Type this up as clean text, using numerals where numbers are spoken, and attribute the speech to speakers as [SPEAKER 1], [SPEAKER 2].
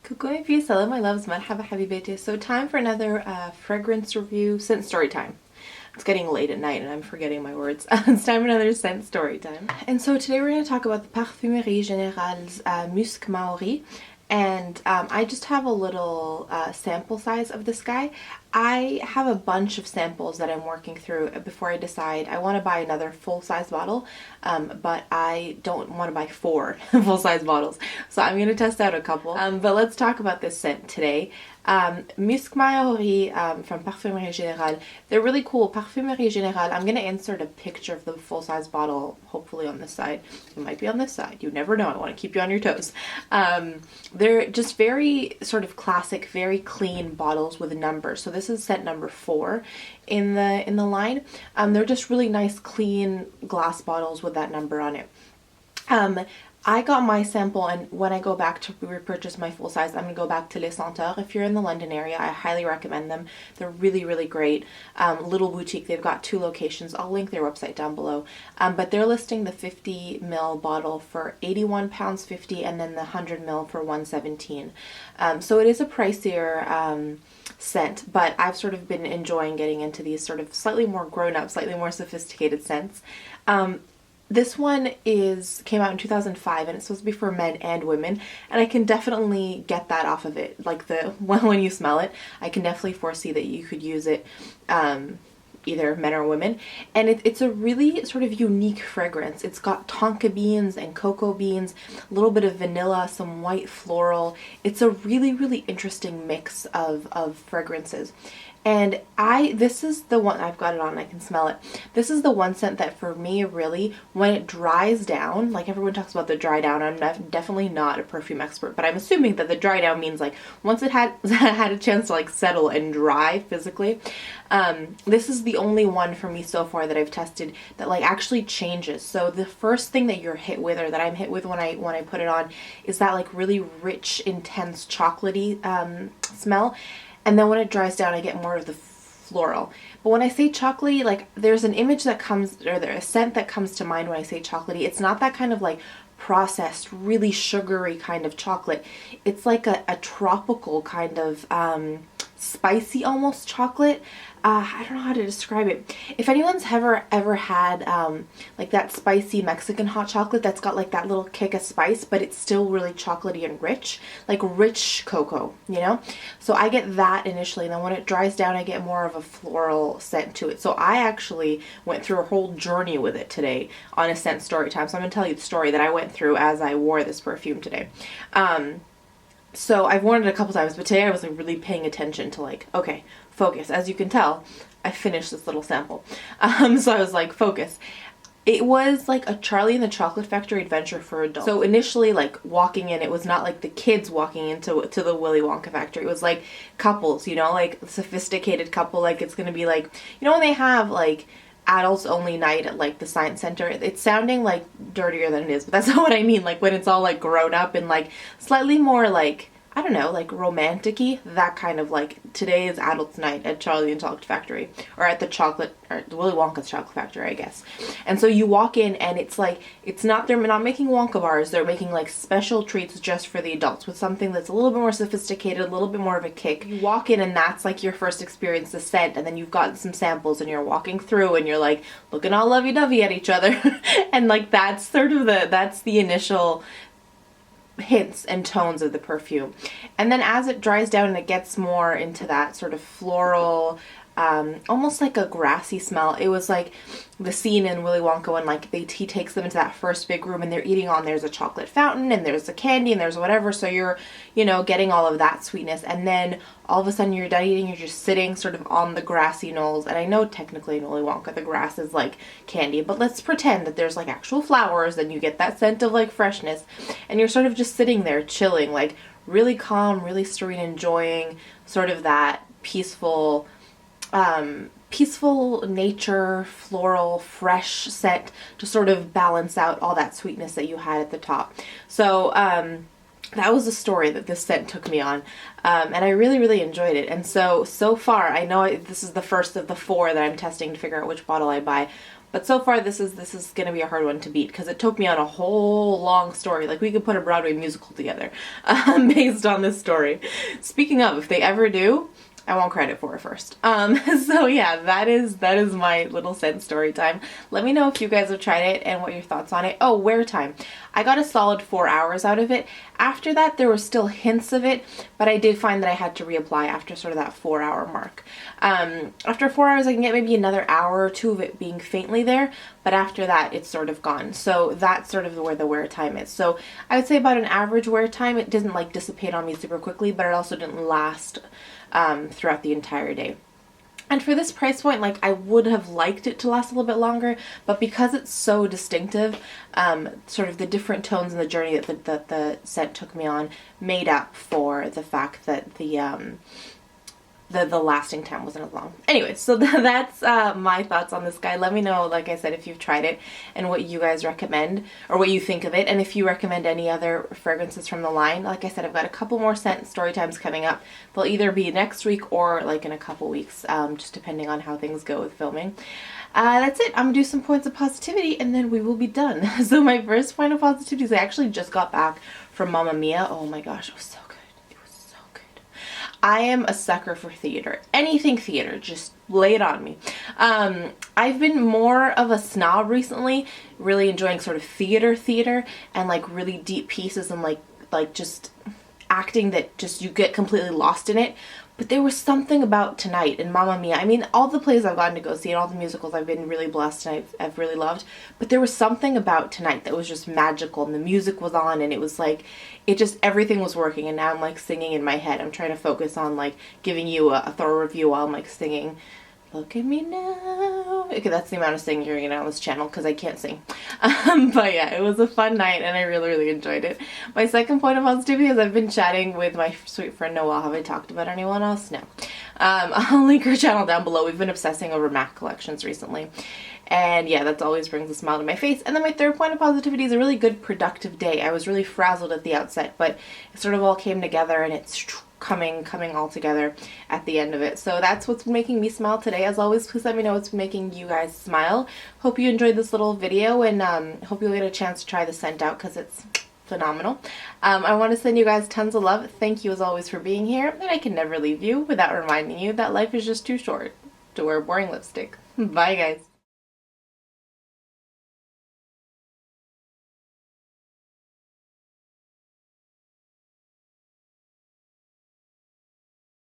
[SPEAKER 1] Coucou mes filles, hello my loves, marhaba habibati. So time for another fragrance review, scent story time. It's getting late at night and I'm forgetting my words. It's time for another scent story time. And so today we're going to talk about the Parfumerie Generale's Musc Maori. And I just have a little sample size of this guy. I have a bunch of samples that I'm working through before I decide. I want to buy another full-size bottle, but I don't want to buy 4 full-size bottles. So I'm going to test out a couple. But let's talk about this scent today. Musc Maori from Parfumerie Generale. They're really cool. Parfumerie Generale, I'm going to insert a picture of the full-size bottle, hopefully on this side. It might be on this side. You never know. I want to keep you on your toes. They're just very sort of classic, very clean bottles with numbers. So this is scent number 4 in the line. They're just really nice, clean glass bottles with that number on it. I got my sample, and when I go back to repurchase my full size, I'm going to go back to Les Senteurs. If you're in the London area, I highly recommend them. They're really, really great. Little boutique. They've got 2 locations. I'll link their website down below. But they're listing the 50 ml bottle for £81.50 and then the 100 ml for $117. So it is a pricier scent, but I've sort of been enjoying getting into these sort of slightly more grown-up, slightly more sophisticated scents. This one came out in 2005 and it's supposed to be for men and women, and I can definitely get that off of it. Like when you smell it, I can definitely foresee that you could use it either men or women. And it's a really sort of unique fragrance. It's got tonka beans and cocoa beans, a little bit of vanilla, some white floral. It's a really, really interesting mix of fragrances. And this is the one, I've got it on, I can smell it. This is the one scent that for me really, when it dries down, like everyone talks about the dry down, I'm definitely not a perfume expert, but I'm assuming that the dry down means like once it had a chance to like settle and dry physically. This is the only one for me so far that I've tested that like actually changes. So the first thing that you're hit with, or that I'm hit with when I put it on, is that like really rich, intense, chocolatey smell. And then when it dries down, I get more of the floral. But when I say chocolatey, like there's an image that comes, or there's a scent that comes to mind when I say chocolatey. It's not that kind of like processed, really sugary kind of chocolate. It's like a tropical kind of spicy almost chocolate. I don't know how to describe it. If anyone's ever had like that spicy Mexican hot chocolate that's got like that little kick of spice, but it's still really chocolatey and rich, like rich cocoa, you know? So I get that initially, and then when it dries down, I get more of a floral scent to it. So I actually went through a whole journey with it today on a scent story time. So I'm gonna tell you the story that I went through as I wore this perfume today. So I've worn it a couple times, but today I was like really paying attention to like, okay, focus. As you can tell, I finished this little sample. So I was like, focus. It was like a Charlie and the Chocolate Factory adventure for adults. So initially, like walking in, it was not like the kids walking into the Willy Wonka factory. It was like couples, you know, like sophisticated couple. Like it's gonna be like, you know, when they have like adults only night at like the science center. It's sounding like dirtier than it is, but that's not what I mean. Like when it's all like grown up and like slightly more like, I don't know, like romantic-y, that kind of like today's adults night at Charlie and Chocolate Factory, or at the Willy Wonka's Chocolate Factory, I guess. And so you walk in and it's like, they're not making Wonka bars, they're making like special treats just for the adults with something that's a little bit more sophisticated, a little bit more of a kick. You walk in and that's like your first experience of scent, and then you've gotten some samples and you're walking through and you're like looking all lovey-dovey at each other. And like that's sort of that's the initial hints and tones of the perfume. And then as it dries down and it gets more into that sort of floral, almost like a grassy smell. It was like the scene in Willy Wonka when like he takes them into that first big room and they're eating there's a chocolate fountain and there's a candy and there's whatever, so you're, you know, getting all of that sweetness, and then all of a sudden you're done eating, you're just sitting sort of on the grassy knolls. And I know technically in Willy Wonka the grass is like candy, but let's pretend that there's like actual flowers and you get that scent of like freshness, and you're sort of just sitting there chilling, like really calm, really serene, enjoying sort of that peaceful nature, floral, fresh scent to sort of balance out all that sweetness that you had at the top. So that was the story that this scent took me on, and I really, really enjoyed it. And so far, I know this is the first of the 4 that I'm testing to figure out which bottle I buy, But so far this is gonna be a hard one to beat because it took me on a whole long story. Like we could put a Broadway musical together based on this story. Speaking of, if they ever do, I want credit for it first. So yeah, that is my little scent story time. Let me know if you guys have tried it and what your thoughts on it. Oh, wear time. I got a solid 4 hours out of it. After that, there were still hints of it, but I did find that I had to reapply after sort of that 4 hour mark. After 4 hours, I can get maybe another hour or two of it being faintly there, but after that, it's sort of gone. So that's sort of where the wear time is. So I would say about an average wear time. It didn't like dissipate on me super quickly, but it also didn't last throughout the entire day. And for this price point, like I would have liked it to last a little bit longer, but because it's so distinctive, sort of the different tones and the journey that the scent took me on made up for the fact that the lasting time wasn't as long. Anyway, so that's my thoughts on this guy. Let me know, like I said, if you've tried it and what you guys recommend or what you think of it, and if you recommend any other fragrances from the line. Like I said, I've got a couple more scent story times coming up. They'll either be next week or like in a couple weeks, just depending on how things go with filming. That's it. I'm gonna do some points of positivity and then we will be done. So my first point of positivity is I actually just got back from Mamma Mia. Oh my gosh, it was so good. I am a sucker for theater. Anything theater, just lay it on me. I've been more of a snob recently, really enjoying sort of theater and like really deep pieces and like just acting that just you get completely lost in it. But there was something about tonight in Mamma Mia. I mean, all the plays I've gotten to go see and all the musicals I've been really blessed and I've really loved. But there was something about tonight that was just magical, and the music was on and it was like, it just, everything was working, and now I'm like singing in my head. I'm trying to focus on like giving you a thorough review while I'm like singing. Look at me now. Okay, that's the amount of singing you're gonna get on this channel because I can't sing. But yeah, it was a fun night and I really enjoyed it. My second point of positivity is I've been chatting with my sweet friend Noelle. Have I talked about anyone else? No. I'll link her channel down below. We've been obsessing over MAC collections recently. And yeah, that always brings a smile to my face. And then my third point of positivity is a really good productive day. I was really frazzled at the outset, but it sort of all came together and it's coming all together at the end of it. So that's what's been making me smile today. As always, please let me know what's been making you guys smile. Hope you enjoyed this little video, and hope you'll get a chance to try the scent out because it's phenomenal. I want to send you guys tons of love. Thank you as always for being here, and I can never leave you without reminding you that life is just too short to wear boring lipstick. Bye guys.